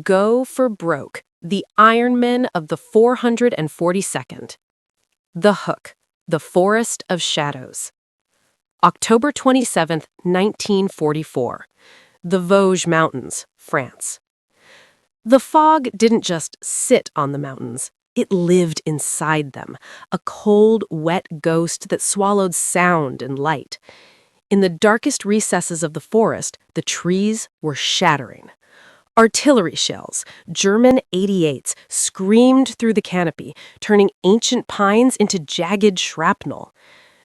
Go for broke, the Ironmen of the 442nd. The Hook, the Forest of Shadows. October 27th, 1944. The Vosges Mountains, France. The fog didn't just sit on the mountains. It lived inside them, a cold, wet ghost that swallowed sound and light. In the darkest recesses of the forest, the trees were shattering. Artillery shells, German 88s, screamed through the canopy, turning ancient pines into jagged shrapnel.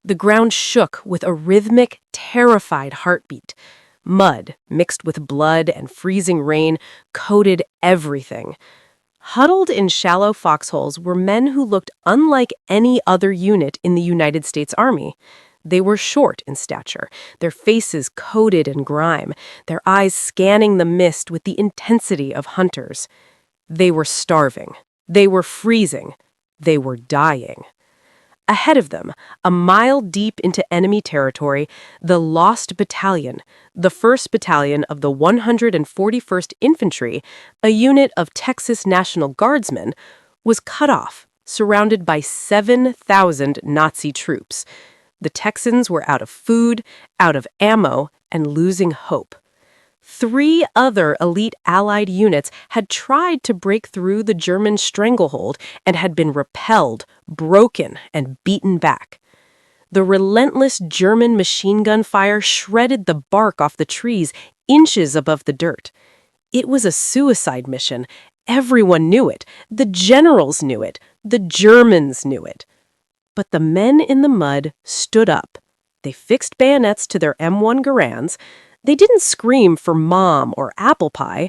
The ground shook with a rhythmic, terrified heartbeat. Mud, mixed with blood and freezing rain, coated everything. Huddled in shallow foxholes were men who looked unlike any other unit in the United States Army. They were short in stature, their faces coated in grime, their eyes scanning the mist with the intensity of hunters. They were starving. They were freezing. They were dying. Ahead of them, a mile deep into enemy territory, the Lost Battalion, the 1st Battalion of the 141st Infantry, a unit of Texas National Guardsmen, was cut off, surrounded by 7,000 Nazi troops. The Texans were out of food, out of ammo, and losing hope. 3 other elite Allied units had tried to break through the German stranglehold and had been repelled, broken, and beaten back. The relentless German machine gun fire shredded the bark off the trees inches above the dirt. It was a suicide mission. Everyone knew it. The generals knew it. The Germans knew it. But the men in the mud stood up. They fixed bayonets to their M1 Garands. They didn't scream for mom or apple pie.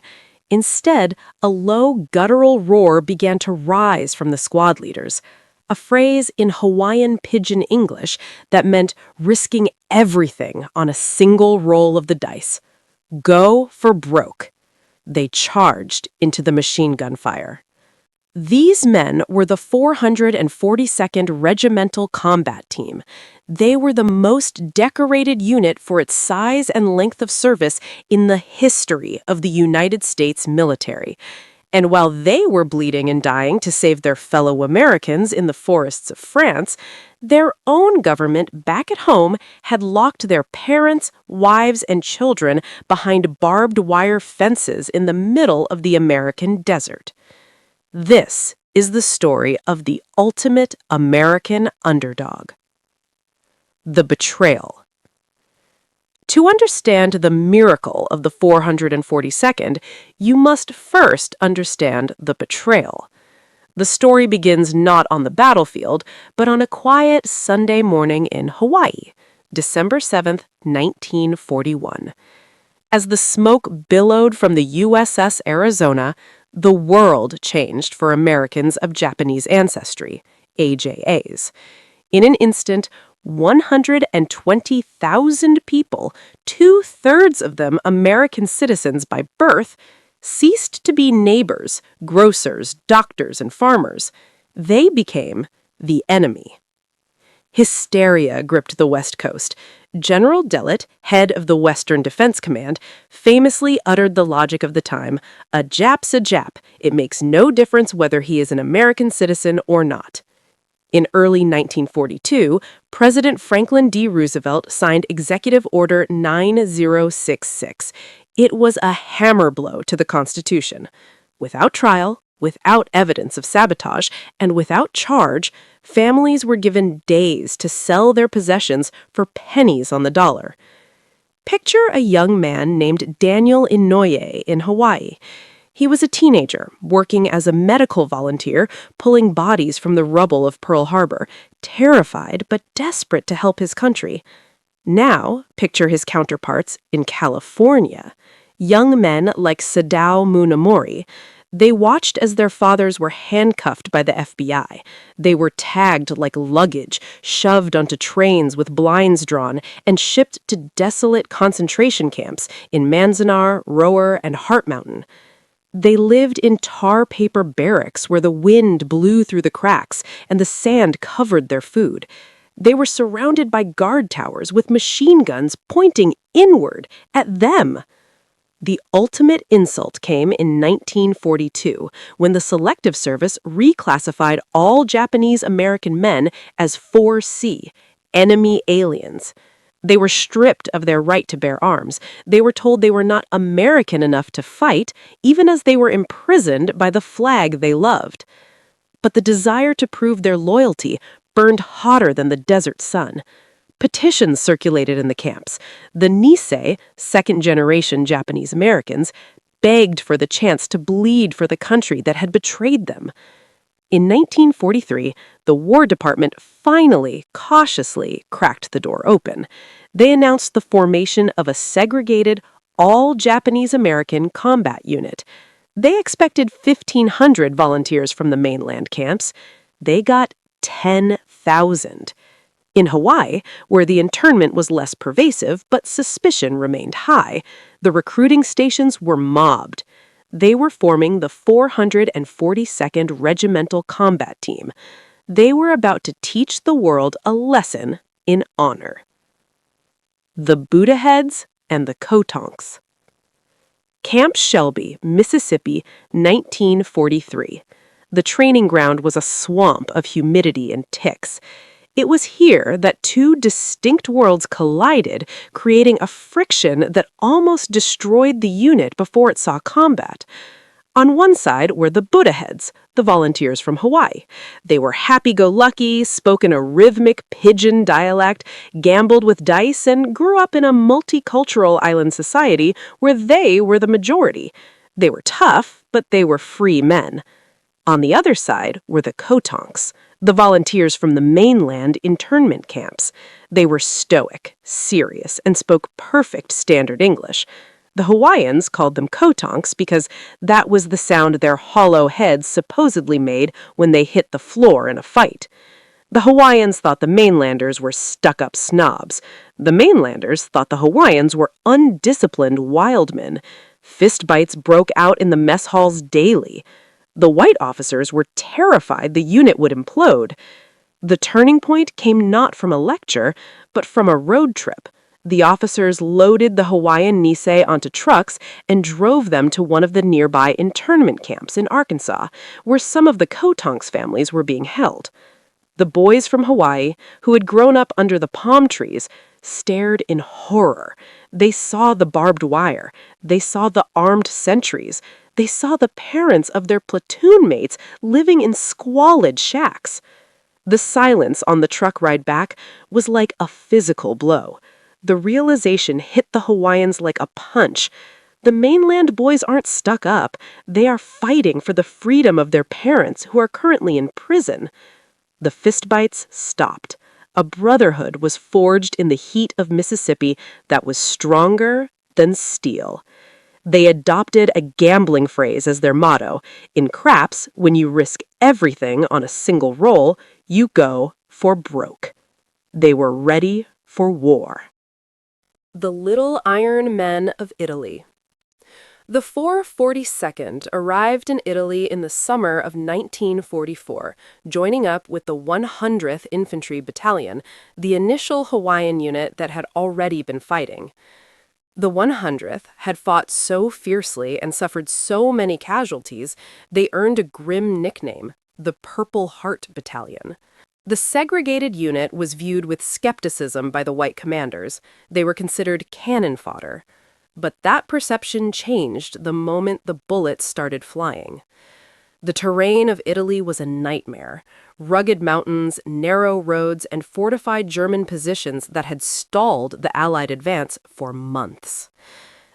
Instead, a low, guttural roar began to rise from the squad leaders, a phrase in Hawaiian Pidgin English that meant risking everything on a single roll of the dice. Go for broke. They charged into the machine gun fire. These men were the 442nd Regimental Combat Team. They were the most decorated unit for its size and length of service in the history of the United States military. And while they were bleeding and dying to save their fellow Americans in the forests of France, their own government back at home had locked their parents, wives, and children behind barbed wire fences in the middle of the American desert. This is the story of the ultimate American underdog. The Betrayal. To understand the miracle of the 442nd, you must first understand the betrayal. The story begins not on the battlefield, but on a quiet Sunday morning in Hawaii, December 7th, 1941. As the smoke billowed from the USS Arizona, the world changed for Americans of Japanese ancestry, AJAs. In an instant, 120,000 people, 2/3 of them American citizens by birth, ceased to be neighbors, grocers, doctors, and farmers. They became the enemy. Hysteria gripped the West Coast. General Dellett, head of the Western Defense Command, famously uttered the logic of the time, "A Jap's a Jap. It makes no difference whether he is an American citizen or not." In early 1942, President Franklin D. Roosevelt signed Executive Order 9066. It was a hammer blow to the Constitution. Without trial, without evidence of sabotage, and without charge, families were given days to sell their possessions for pennies on the dollar. Picture a young man named Daniel Inouye in Hawaii. He was a teenager, working as a medical volunteer, pulling bodies from the rubble of Pearl Harbor, terrified but desperate to help his country. Now, picture his counterparts in California. Young men like Sadao Munamori. They watched as their fathers were handcuffed by the FBI. They were tagged like luggage, shoved onto trains with blinds drawn, and shipped to desolate concentration camps in Manzanar, Rower, and Heart Mountain. They lived in tar paper barracks where the wind blew through the cracks and the sand covered their food. They were surrounded by guard towers with machine guns pointing inward at them. The ultimate insult came in 1942 when the Selective Service reclassified all Japanese American men as 4C, enemy aliens. They were stripped of their right to bear arms. They were told they were not American enough to fight, even as they were imprisoned by the flag they loved. But the desire to prove their loyalty burned hotter than the desert sun. Petitions circulated in the camps. The Nisei, second-generation Japanese Americans, begged for the chance to bleed for the country that had betrayed them. In 1943, the War Department finally, cautiously, cracked the door open. They announced the formation of a segregated, all-Japanese-American combat unit. They expected 1,500 volunteers from the mainland camps. They got 10,000. In Hawaii, where the internment was less pervasive but suspicion remained high, the recruiting stations were mobbed. They were forming the 442nd Regimental Combat Team. They were about to teach the world a lesson in honor. The Buddha Heads and the Kotonks. Camp Shelby, Mississippi, 1943. The training ground was a swamp of humidity and ticks. It was here that two distinct worlds collided, creating a friction that almost destroyed the unit before it saw combat. On one side were the Buddha Heads, the volunteers from Hawaii. They were happy-go-lucky, spoke in a rhythmic pidgin dialect, gambled with dice, and grew up in a multicultural island society where they were the majority. They were tough, but they were free men. On the other side were the Kotonks, the volunteers from the mainland internment camps. They were stoic, serious, and spoke perfect standard English. The Hawaiians called them Kotonks because that was the sound their hollow heads supposedly made when they hit the floor in a fight. The Hawaiians thought the mainlanders were stuck-up snobs. The mainlanders thought the Hawaiians were undisciplined wildmen. Fistbites broke out in the mess halls daily. The white officers were terrified the unit would implode. The turning point came not from a lecture, but from a road trip. The officers loaded the Hawaiian Nisei onto trucks and drove them to one of the nearby internment camps in Arkansas, where some of the Kotonks families were being held. The boys from Hawaii, who had grown up under the palm trees, stared in horror. They saw the barbed wire. They saw the armed sentries. They saw the parents of their platoon mates living in squalid shacks. The silence on the truck ride back was like a physical blow. The realization hit the Hawaiians like a punch. The mainland boys aren't stuck up. They are fighting for the freedom of their parents who are currently in prison. The fistbites stopped. A brotherhood was forged in the heat of Mississippi that was stronger than steel. They adopted a gambling phrase as their motto. In craps, when you risk everything on a single roll, you go for broke. They were ready for war. The Little Iron Men of Italy. The 442nd arrived in Italy in the summer of 1944, joining up with the 100th Infantry Battalion, the initial Hawaiian unit that had already been fighting. The 100th had fought so fiercely and suffered so many casualties, they earned a grim nickname, the Purple Heart Battalion. The segregated unit was viewed with skepticism by the white commanders. They were considered cannon fodder. But that perception changed the moment the bullets started flying. The terrain of Italy was a nightmare. Rugged mountains, narrow roads, and fortified German positions that had stalled the Allied advance for months.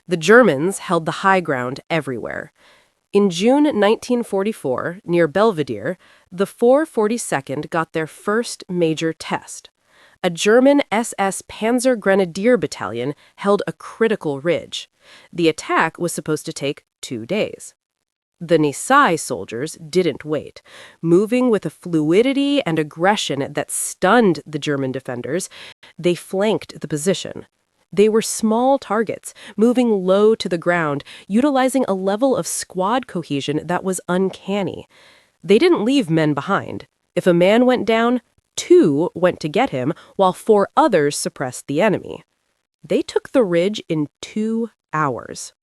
The Germans held the high ground everywhere. In June 1944, near Belvedere, the 442nd got their first major test. A German SS Panzer Grenadier Battalion held a critical ridge. The attack was supposed to take 2 days. The Nisei soldiers didn't wait. Moving with a fluidity and aggression that stunned the German defenders, they flanked the position. They were small targets, moving low to the ground, utilizing a level of squad cohesion that was uncanny. They didn't leave men behind. If a man went down, 2 went to get him, while 4 others suppressed the enemy. They took the ridge in 2 hours.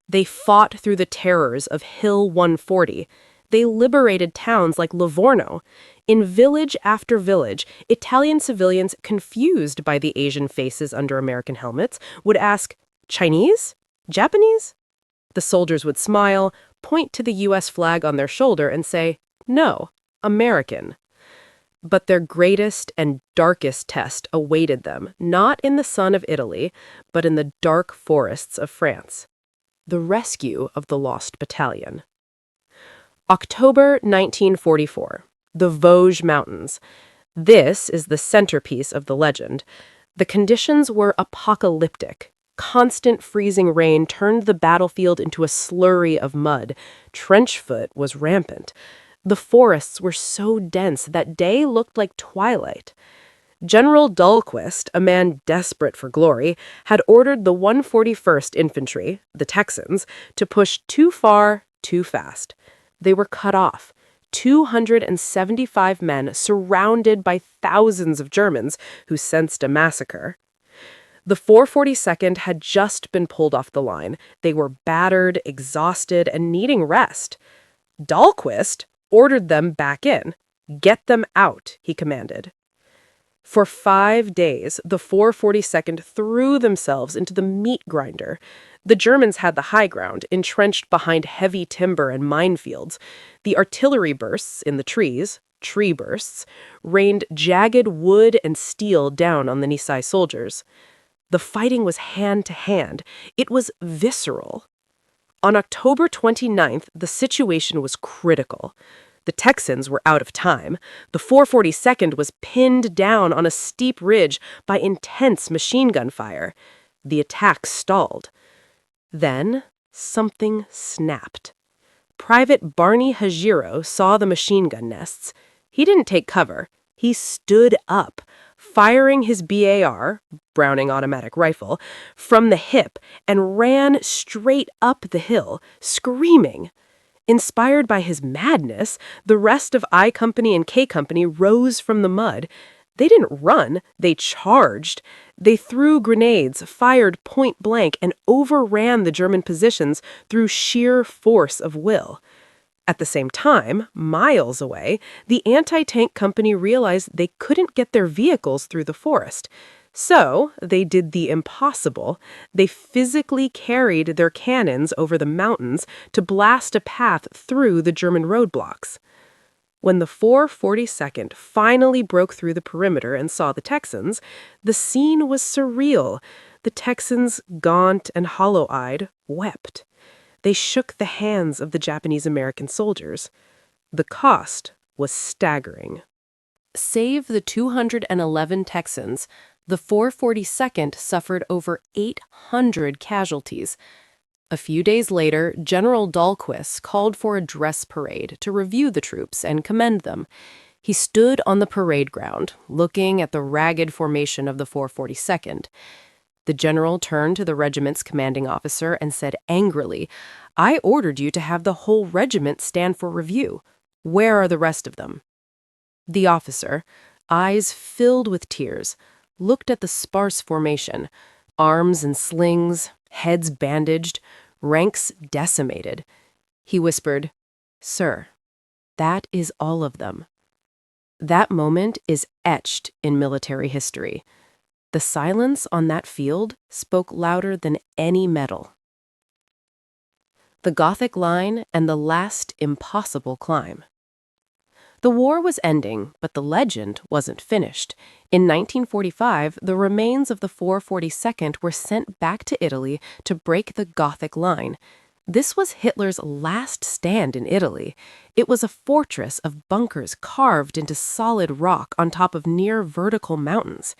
They fought through the terrors of Hill 140. They liberated towns like Livorno. In village after village, Italian civilians, confused by the Asian faces under American helmets, would ask, "Chinese? Japanese?" The soldiers would smile, point to the U.S. flag on their shoulder, and say, "No, American." But their greatest and darkest test awaited them, not in the sun of Italy, but in the dark forests of France. The rescue of the lost battalion. October 1944. The Vosges Mountains. This is the centerpiece of the legend. The conditions were apocalyptic. Constant freezing rain turned the battlefield into a slurry of mud. Trench foot was rampant. The forests were so dense that day looked like twilight. General Dahlquist, a man desperate for glory, had ordered the 141st Infantry, the Texans, to push too far, too fast. They were cut off. 275 men surrounded by thousands of Germans who sensed a massacre. The 442nd had just been pulled off the line. They were battered, exhausted, and needing rest. Dahlquist ordered them back in. "Get them out," he commanded. For 5 days, the 442nd threw themselves into the meat grinder. The Germans had the high ground, entrenched behind heavy timber and minefields. The artillery bursts in the trees, tree bursts, rained jagged wood and steel down on the Nisei soldiers. The fighting was hand to hand. It was visceral. On October 29th, the situation was critical. The Texans were out of time. The 442nd was pinned down on a steep ridge by intense machine gun fire. The attack stalled. Then, something snapped. Private Barney Hajiro saw the machine gun nests. He didn't take cover. He stood up, firing his BAR, Browning automatic rifle, from the hip and ran straight up the hill, screaming. Inspired by his madness, the rest of I Company and K Company rose from the mud. They didn't run, they charged. They threw grenades, fired point blank, and overran the German positions through sheer force of will. At the same time, miles away, the anti-tank company realized they couldn't get their vehicles through the forest. So, they did the impossible. They physically carried their cannons over the mountains to blast a path through the German roadblocks. When the 442nd finally broke through the perimeter and saw the Texans, the scene was surreal. The Texans, gaunt and hollow-eyed, wept. They shook the hands of the Japanese-American soldiers. The cost was staggering. Save the 211 Texans, the 442nd suffered over 800 casualties. A few days later, General Dahlquist called for a dress parade to review the troops and commend them. He stood on the parade ground, looking at the ragged formation of the 442nd. The general turned to the regiment's commanding officer and said angrily, "I ordered you to have the whole regiment stand for review. Where are the rest of them?" The officer, eyes filled with tears, looked at the sparse formation, arms in slings, heads bandaged, ranks decimated. He whispered, "Sir, that is all of them." That moment is etched in military history. The silence on that field spoke louder than any medal. The Gothic Line and the last impossible climb. The war was ending, but the legend wasn't finished. In 1945, the remains of the 442nd were sent back to Italy to break the Gothic Line. This was Hitler's last stand in Italy. It was a fortress of bunkers carved into solid rock on top of near vertical mountains.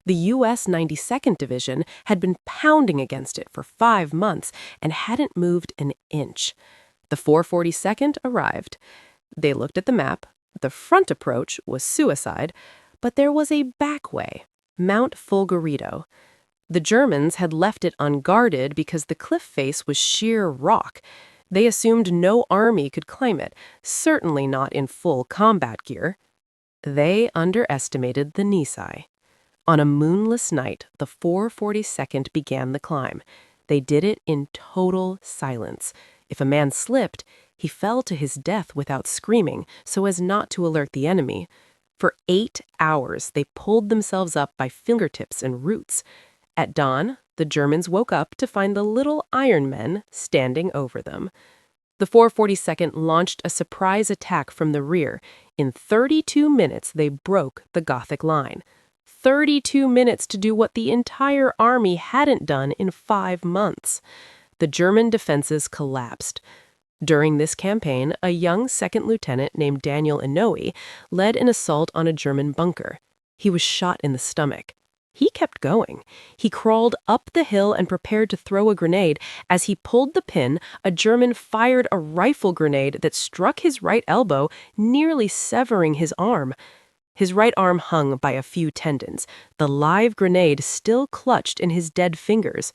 The U.S. 92nd Division had been pounding against it for 5 months and hadn't moved an inch. The 442nd arrived. They looked at the map. The front approach was suicide, but there was a back way, Mount Folgorito. The Germans had left it unguarded because the cliff face was sheer rock. They assumed no army could climb it, certainly not in full combat gear. They underestimated the Nisei. On a moonless night, the 442nd began the climb. They did it in total silence. If a man slipped, he fell to his death without screaming, so as not to alert the enemy. For 8 hours, they pulled themselves up by fingertips and roots. At dawn, the Germans woke up to find the little Iron Men standing over them. The 442nd launched a surprise attack from the rear. In 32 minutes, they broke the Gothic line. 32 minutes to do what the entire army hadn't done in 5 months. The German defenses collapsed. During this campaign, a young second lieutenant named Daniel Inouye led an assault on a German bunker. He was shot in the stomach. He kept going. He crawled up the hill and prepared to throw a grenade. As he pulled the pin, a German fired a rifle grenade that struck his right elbow, nearly severing his arm. His right arm hung by a few tendons. The live grenade still clutched in his dead fingers.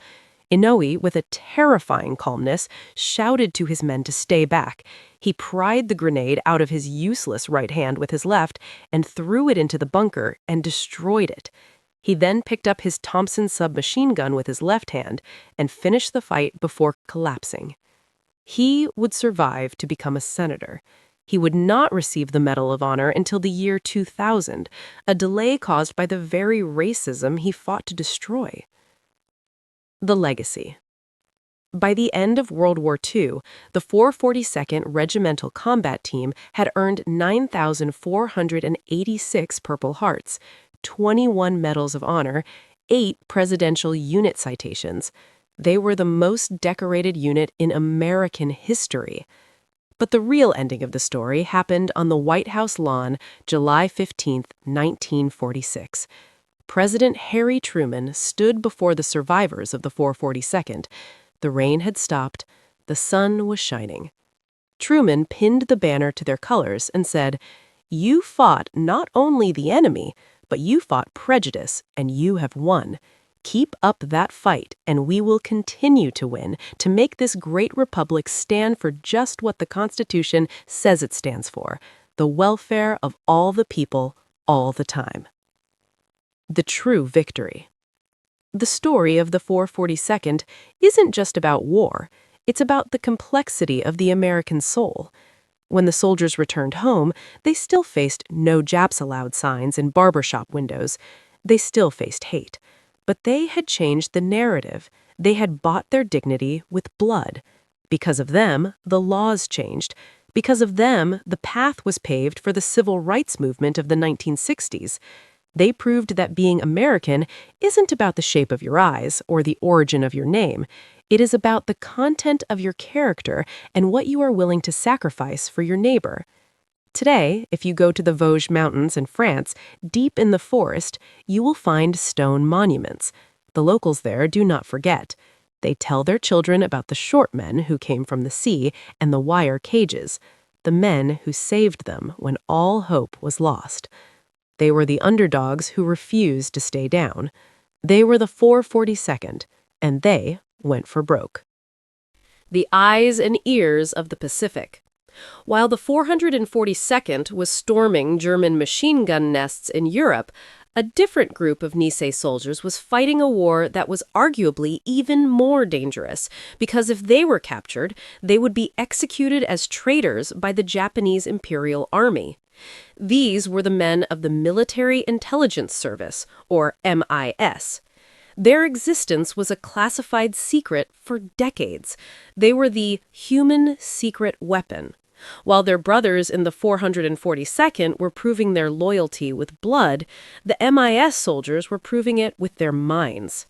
Inouye, with a terrifying calmness, shouted to his men to stay back. He pried the grenade out of his useless right hand with his left and threw it into the bunker and destroyed it. He then picked up his Thompson submachine gun with his left hand and finished the fight before collapsing. He would survive to become a senator. He would not receive the Medal of Honor until the year 2000, a delay caused by the very racism he fought to destroy. The legacy. By the end of World War II, the 442nd Regimental Combat Team had earned 9,486 Purple Hearts, 21 Medals of Honor, 8 Presidential Unit Citations. They were the most decorated unit in American history. But the real ending of the story happened on the White House lawn, July 15, 1946. President Harry Truman stood before the survivors of the 442nd. The rain had stopped. The sun was shining. Truman pinned the banner to their colors and said, "You fought not only the enemy, but you fought prejudice, and you have won. Keep up that fight, and we will continue to win, to make this great republic stand for just what the Constitution says it stands for, the welfare of all the people, all the time." The true victory. The story of the 442nd isn't just about war. It's about the complexity of the American soul. When the soldiers returned home, they still faced "No Japs Allowed" signs in barbershop windows. They still faced hate. But they had changed the narrative. They had bought their dignity with blood. Because of them, the laws changed. Because of them, the path was paved for the civil rights movement of the 1960s. They proved that being American isn't about the shape of your eyes or the origin of your name. It is about the content of your character and what you are willing to sacrifice for your neighbor. Today, if you go to the Vosges Mountains in France, deep in the forest, you will find stone monuments. The locals there do not forget. They tell their children about the short men who came from the sea and the wire cages, the men who saved them when all hope was lost. They were the underdogs who refused to stay down. They were the 442nd, and they went for broke. The eyes and ears of the Pacific. While the 442nd was storming German machine gun nests in Europe, a different group of Nisei soldiers was fighting a war that was arguably even more dangerous, because if they were captured, they would be executed as traitors by the Japanese Imperial Army. These were the men of the Military Intelligence Service, or MIS. Their existence was a classified secret for decades. They were the human secret weapon. While their brothers in the 442nd were proving their loyalty with blood, the MIS soldiers were proving it with their minds.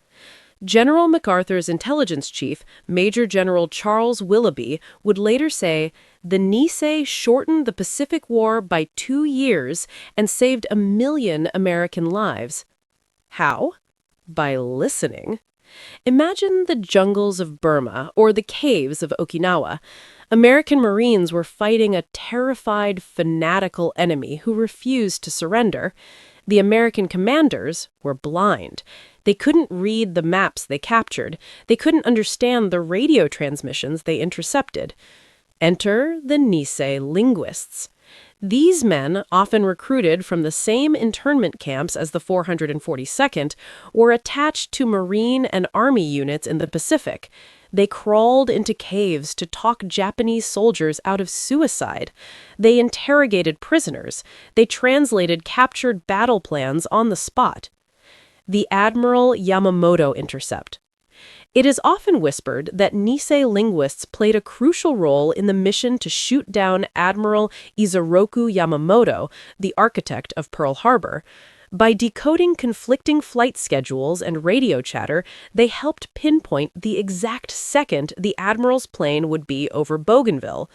General MacArthur's intelligence chief, Major General Charles Willoughby, would later say, "The Nisei shortened the Pacific War by 2 years and saved 1 million American lives." How? By listening. Imagine the jungles of Burma or the caves of Okinawa. American Marines were fighting a terrified, fanatical enemy who refused to surrender. The American commanders were blind. They couldn't read the maps they captured. They couldn't understand the radio transmissions they intercepted. Enter the Nisei linguists. These men, often recruited from the same internment camps as the 442nd, were attached to Marine and Army units in the Pacific. They crawled into caves to talk Japanese soldiers out of suicide. They interrogated prisoners. They translated captured battle plans on the spot. The Admiral Yamamoto Intercept. It is often whispered that Nisei linguists played a crucial role in the mission to shoot down Admiral Isoroku Yamamoto, the architect of Pearl Harbor. By decoding conflicting flight schedules and radio chatter, they helped pinpoint the exact second the Admiral's plane would be over Bougainville.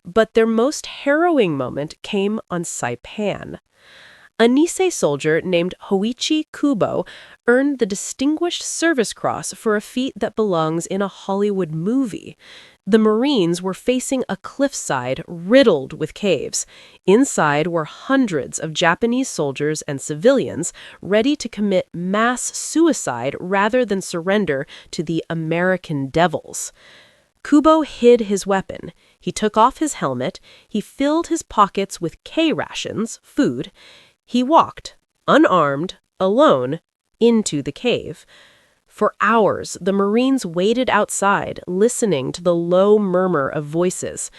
But their most harrowing moment came on Saipan. A Nisei soldier named Hoichi Kubo earned the Distinguished Service Cross for a feat that belongs in a Hollywood movie. The Marines were facing a cliffside riddled with caves. Inside were hundreds of Japanese soldiers and civilians ready to commit mass suicide rather than surrender to the American devils. Kubo hid his weapon. He took off his helmet. He filled his pockets with K-rations, food. He walked, unarmed, alone, into the cave. For hours, the Marines waited outside, listening to the low murmur of voices.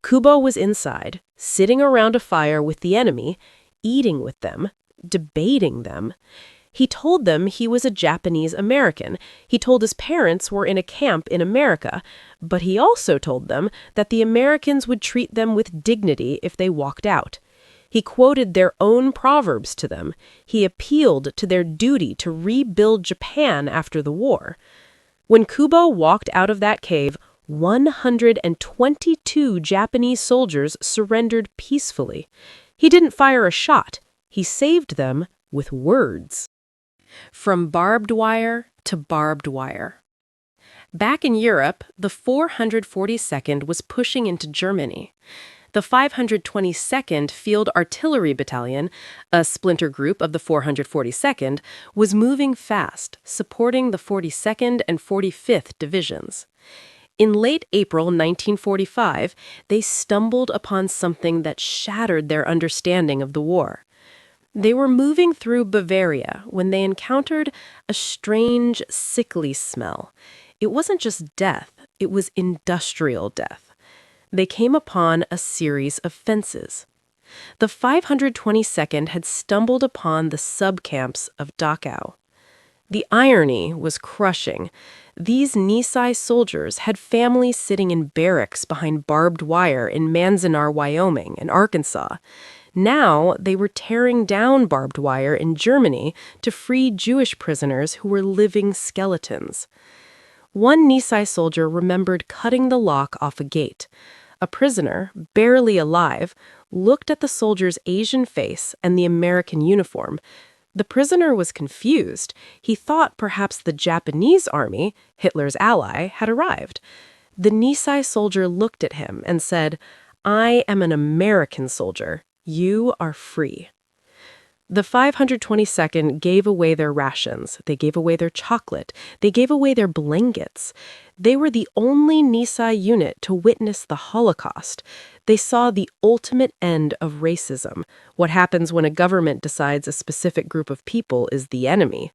Kubo was inside, sitting around a fire with the enemy, eating with them, debating them. He told them he was a Japanese American. He told his parents were in a camp in America, but he also told them that the Americans would treat them with dignity if they walked out. He quoted their own proverbs to them. He appealed to their duty to rebuild Japan after the war. When Kubo walked out of that cave, 122 Japanese soldiers surrendered peacefully. He didn't fire a shot. He saved them with words. From barbed wire to barbed wire. Back in Europe, the 442nd was pushing into Germany. The 522nd Field Artillery Battalion, a splinter group of the 442nd, was moving fast, supporting the 42nd and 45th Divisions. In late April 1945, they stumbled upon something that shattered their understanding of the war. They were moving through Bavaria when they encountered a strange, sickly smell. It wasn't just death, it was industrial death. They came upon a series of fences. The 522nd had stumbled upon the subcamps of Dachau. The irony was crushing. These Nisei soldiers had families sitting in barracks behind barbed wire in Manzanar, Wyoming, and Arkansas. Now they were tearing down barbed wire in Germany to free Jewish prisoners who were living skeletons. One Nisei soldier remembered cutting the lock off a gate. A prisoner, barely alive, looked at the soldier's Asian face and the American uniform. The prisoner was confused. He thought perhaps the Japanese army, Hitler's ally, had arrived. The Nisei soldier looked at him and said, "I am an American soldier. You are free." The 522nd gave away their rations. They gave away their chocolate. They gave away their blankets. They were the only Nisei unit to witness the Holocaust. They saw the ultimate end of racism, what happens when a government decides a specific group of people is the enemy.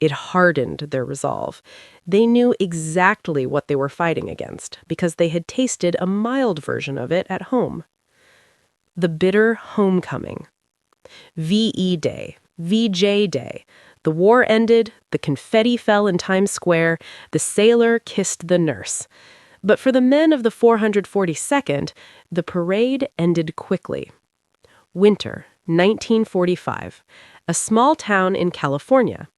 It hardened their resolve. They knew exactly what they were fighting against because they had tasted a mild version of it at home. The bitter homecoming. VE Day, VJ Day. The war ended, the confetti fell in Times Square, the sailor kissed the nurse. But for the men of the 442nd, the parade ended quickly. Winter, 1945. A small town in California.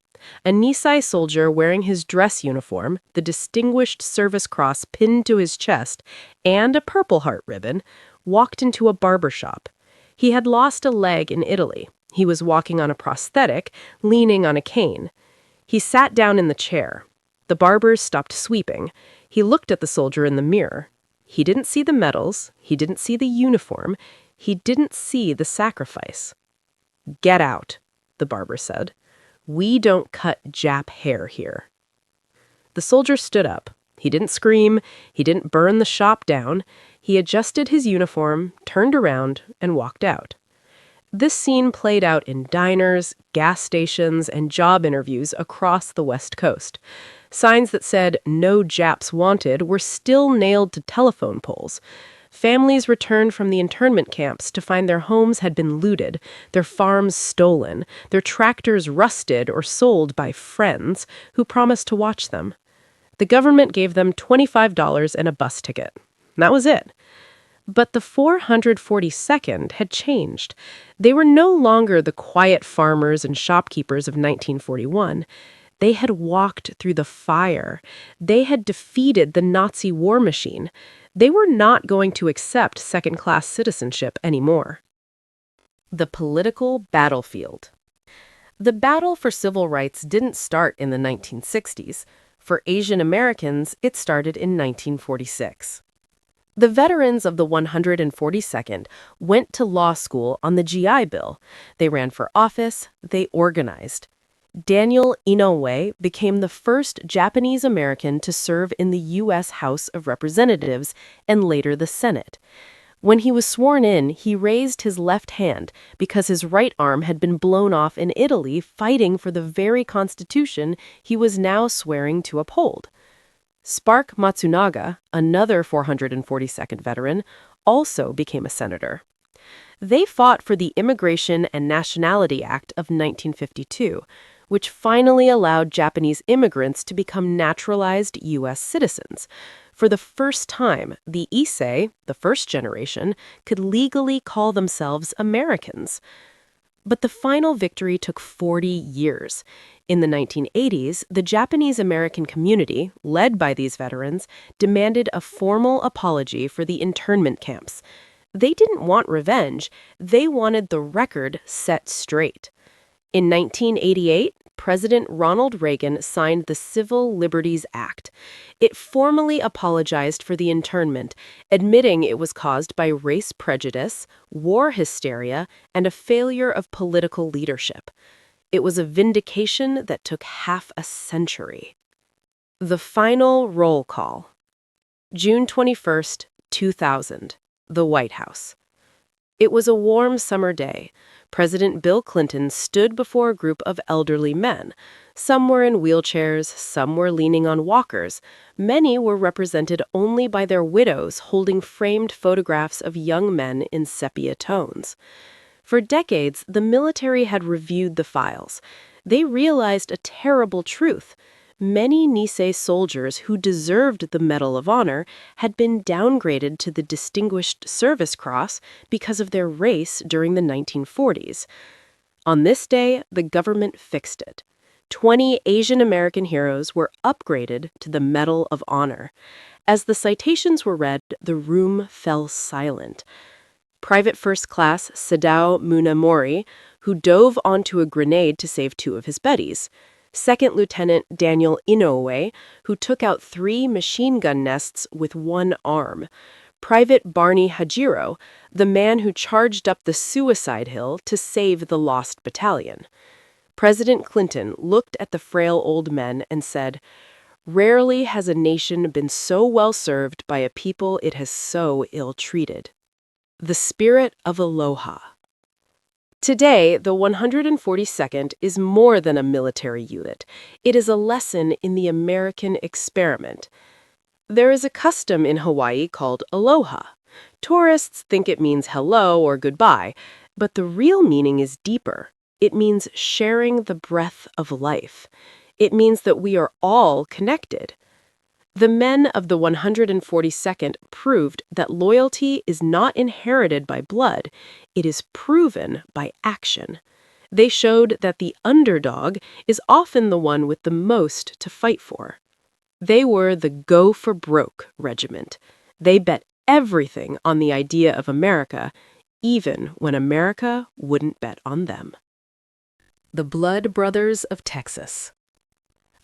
A Nisei soldier wearing his dress uniform, the Distinguished Service Cross pinned to his chest, and a Purple Heart ribbon, walked into a barber shop. He had lost a leg in Italy. He was walking on a prosthetic, leaning on a cane. He sat down in the chair. The barbers stopped sweeping. He looked at the soldier in the mirror. He didn't see the medals. He didn't see the uniform. He didn't see the sacrifice. "Get out," the barber said. "We don't cut Jap hair here." The soldier stood up. He didn't scream. He didn't burn the shop down. He adjusted his uniform, turned around, and walked out. This scene played out in diners, gas stations, and job interviews across the West Coast. Signs that said, "No Japs wanted," were still nailed to telephone poles. Families returned from the internment camps to find their homes had been looted, their farms stolen, their tractors rusted or sold by friends who promised to watch them. The government gave them $25 and a bus ticket. That was it. But the 442nd had changed. They were no longer the quiet farmers and shopkeepers of 1941. They had walked through the fire. They had defeated the Nazi war machine. They were not going to accept second-class citizenship anymore. The political battlefield. The battle for civil rights didn't start in the 1960s. For Asian Americans, it started in 1946. The veterans of the 142nd went to law school on the GI Bill. They ran for office, they organized. Daniel Inoue became the first Japanese American to serve in the U.S. House of Representatives and later the Senate. When he was sworn in, he raised his left hand because his right arm had been blown off in Italy fighting for the very constitution he was now swearing to uphold. Spark Matsunaga, another 442nd veteran, also became a senator. They fought for the Immigration and Nationality Act of 1952, which finally allowed Japanese immigrants to become naturalized U.S. citizens. For the first time, the Nisei, the first generation, could legally call themselves Americans. But the final victory took 40 years. In the 1980s, the Japanese American community, led by these veterans, demanded a formal apology for the internment camps. They didn't want revenge. They wanted the record set straight. In 1988, President Ronald Reagan signed the Civil Liberties Act. It formally apologized for the internment, admitting it was caused by race prejudice, war hysteria, and a failure of political leadership. It was a vindication that took half a century. The final roll call. June 21st, 2000. The White House. It was a warm summer day. President Bill Clinton stood before a group of elderly men. Some were in wheelchairs, some were leaning on walkers. Many were represented only by their widows holding framed photographs of young men in sepia tones. For decades, the military had reviewed the files. They realized a terrible truth. Many Nisei soldiers who deserved the Medal of Honor had been downgraded to the Distinguished Service Cross because of their race during the 1940s. On this day, the government fixed it. 20 Asian American heroes were upgraded to the Medal of Honor. As the citations were read, the room fell silent. Private First Class Sadao Munamori, who dove onto a grenade to save 2 of his buddies. Second Lieutenant Daniel Inoue, who took out 3 machine gun nests with 1 arm. Private Barney Hajiro, the man who charged up the suicide hill to save the lost battalion. President Clinton looked at the frail old men and said, "Rarely has a nation been so well served by a people it has so ill-treated." The spirit of aloha. Today, the 142nd is more than a military unit. It is a lesson in the American experiment. There is a custom in Hawaii called aloha. Tourists think it means hello or goodbye, but the real meaning is deeper. It means sharing the breath of life. It means that we are all connected. The men of the 142nd proved that loyalty is not inherited by blood, it is proven by action. They showed that the underdog is often the one with the most to fight for. They were the Go for Broke regiment. They bet everything on the idea of America, even when America wouldn't bet on them. The Blood Brothers of Texas.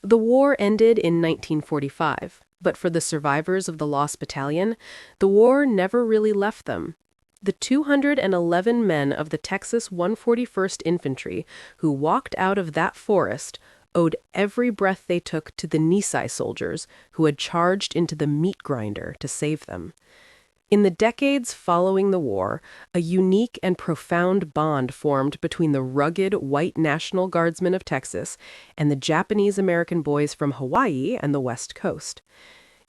The war ended in 1945, but for the survivors of the Lost Battalion, the war never really left them. The 211 men of the Texas 141st Infantry who walked out of that forest owed every breath they took to the Nisei soldiers who had charged into the meat grinder to save them. In the decades following the war, a unique and profound bond formed between the rugged white National Guardsmen of Texas and the Japanese-American boys from Hawaii and the West Coast.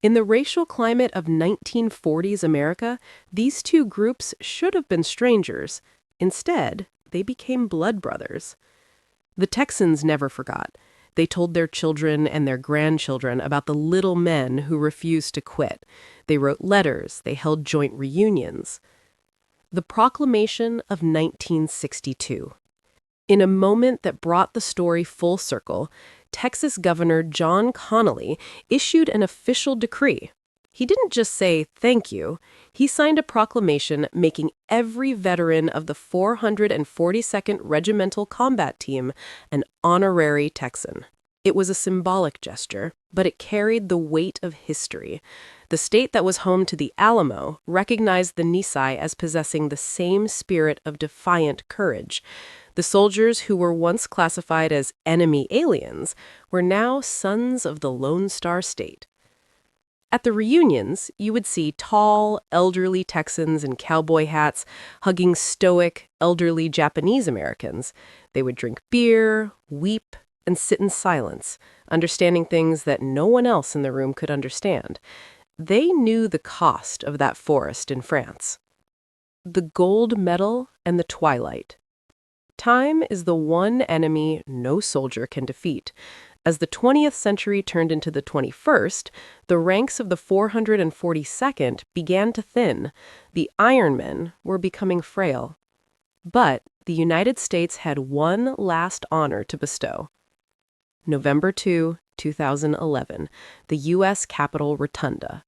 In the racial climate of 1940s America, these two groups should have been strangers. Instead, they became blood brothers. The Texans never forgot. They told their children and their grandchildren about the little men who refused to quit. They wrote letters. They held joint reunions. The Proclamation of 1962. In a moment that brought the story full circle, Texas Governor John Connally issued an official decree. He didn't just say thank you. He signed a proclamation making every veteran of the 442nd Regimental Combat Team an honorary Texan. It was a symbolic gesture, but it carried the weight of history. The state that was home to the Alamo recognized the Nisei as possessing the same spirit of defiant courage. The soldiers who were once classified as enemy aliens were now sons of the Lone Star State. At the reunions, you would see tall, elderly Texans in cowboy hats hugging stoic, elderly Japanese Americans. They would drink beer, weep, and sit in silence, understanding things that no one else in the room could understand. They knew the cost of that forest in France. The gold medal and the twilight. Time is the one enemy no soldier can defeat. As the 20th century turned into the 21st, the ranks of the 442nd began to thin. The Ironmen were becoming frail. But the United States had one last honor to bestow. November 2, 2011, the U.S. Capitol Rotunda.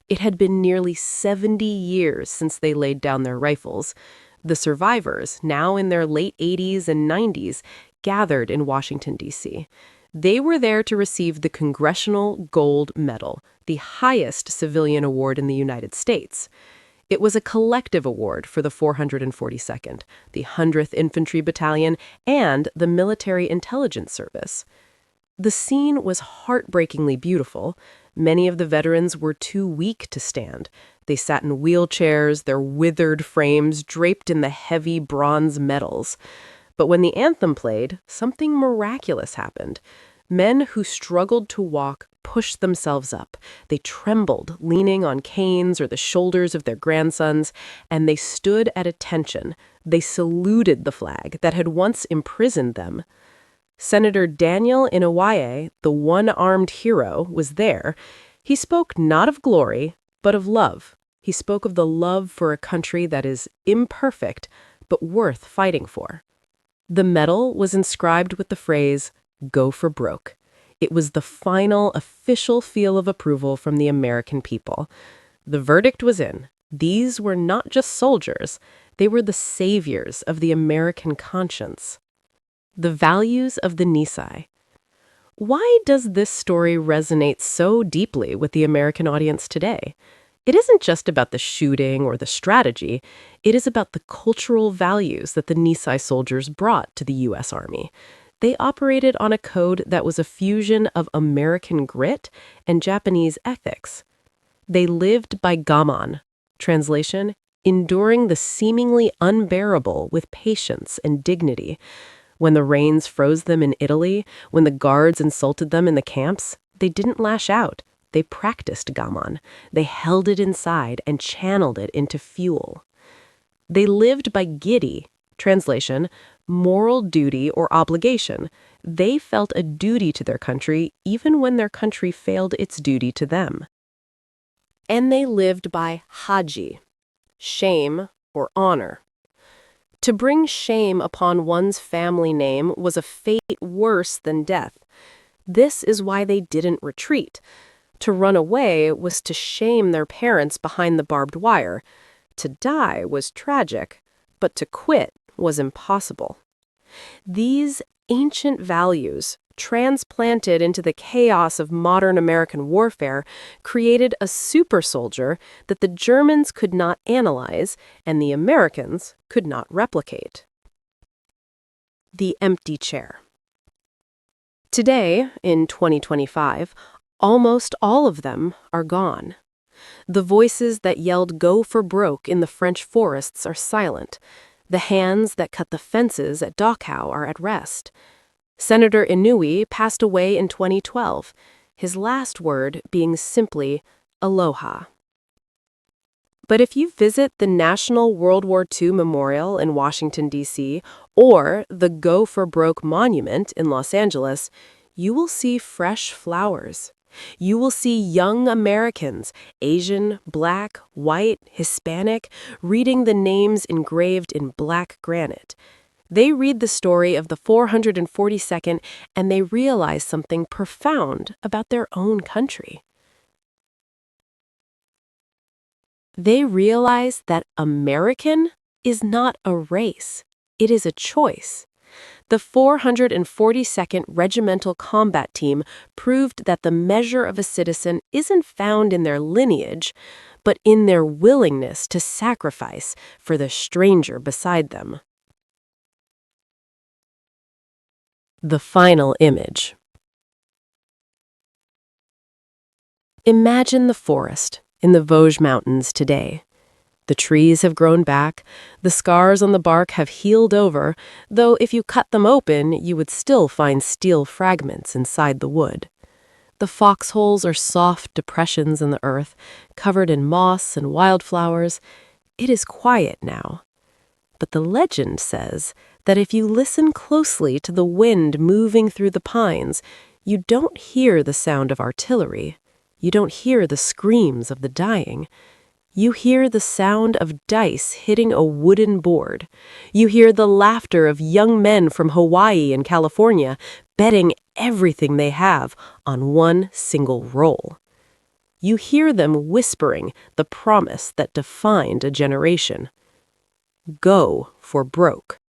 It had been nearly 70 years since they laid down their rifles. The survivors, now in their late 80s and 90s, gathered in Washington, D.C. They were there to receive the Congressional Gold Medal, the highest civilian award in the United States. It was a collective award for the 442nd, the 100th Infantry Battalion, and the Military Intelligence Service. The scene was heartbreakingly beautiful. Many of the veterans were too weak to stand. They sat in wheelchairs, their withered frames draped in the heavy bronze medals. But when the anthem played, something miraculous happened. Men who struggled to walk pushed themselves up. They trembled, leaning on canes or the shoulders of their grandsons, and they stood at attention. They saluted the flag that had once imprisoned them. Senator Daniel Inouye, the one-armed hero, was there. He spoke not of glory, but of love. He spoke of the love for a country that is imperfect, but worth fighting for. The medal was inscribed with the phrase, "Go for broke." It was the final official seal of approval from the American people. The verdict was in. These were not just soldiers. They were the saviors of the American conscience. The values of the Nisei. Why does this story resonate so deeply with the American audience today? It isn't just about the shooting or the strategy. It is about the cultural values that the Nisei soldiers brought to the U.S. Army. They operated on a code that was a fusion of American grit and Japanese ethics. They lived by gaman, translation, enduring the seemingly unbearable with patience and dignity. When the rains froze them in Italy, when the guards insulted them in the camps, they didn't lash out. They practiced gaman. They held it inside and channeled it into fuel. They lived by giri, translation, moral duty or obligation. They felt a duty to their country even when their country failed its duty to them. And they lived by haji, shame or honor. To bring shame upon one's family name was a fate worse than death. This is why they didn't retreat. To run away was to shame their parents behind the barbed wire. To die was tragic, but to quit was impossible. These ancient values, transplanted into the chaos of modern American warfare, created a super soldier that the Germans could not analyze and the Americans could not replicate. The empty chair. Today, in 2025, almost all of them are gone. The voices that yelled "Go for broke" in the French forests are silent. The hands that cut the fences at Dachau are at rest. Senator Inouye passed away in 2012, his last word being simply aloha. But if you visit the National World War II Memorial in Washington, D.C., or the Go for Broke Monument in Los Angeles, you will see fresh flowers. You will see young Americans, Asian, Black, White, Hispanic, reading the names engraved in black granite. They read the story of the 442nd and they realize something profound about their own country. They realize that American is not a race. It is a choice. The 442nd Regimental Combat Team proved that the measure of a citizen isn't found in their lineage, but in their willingness to sacrifice for the stranger beside them. The final image. Imagine the forest in the Vosges Mountains today. The trees have grown back, the scars on the bark have healed over, though if you cut them open, you would still find steel fragments inside the wood. The foxholes are soft depressions in the earth, covered in moss and wildflowers. It is quiet now. But the legend says that if you listen closely to the wind moving through the pines, you don't hear the sound of artillery. You don't hear the screams of the dying. You hear the sound of dice hitting a wooden board. You hear the laughter of young men from Hawaii and California betting everything they have on one single roll. You hear them whispering the promise that defined a generation. Go for broke.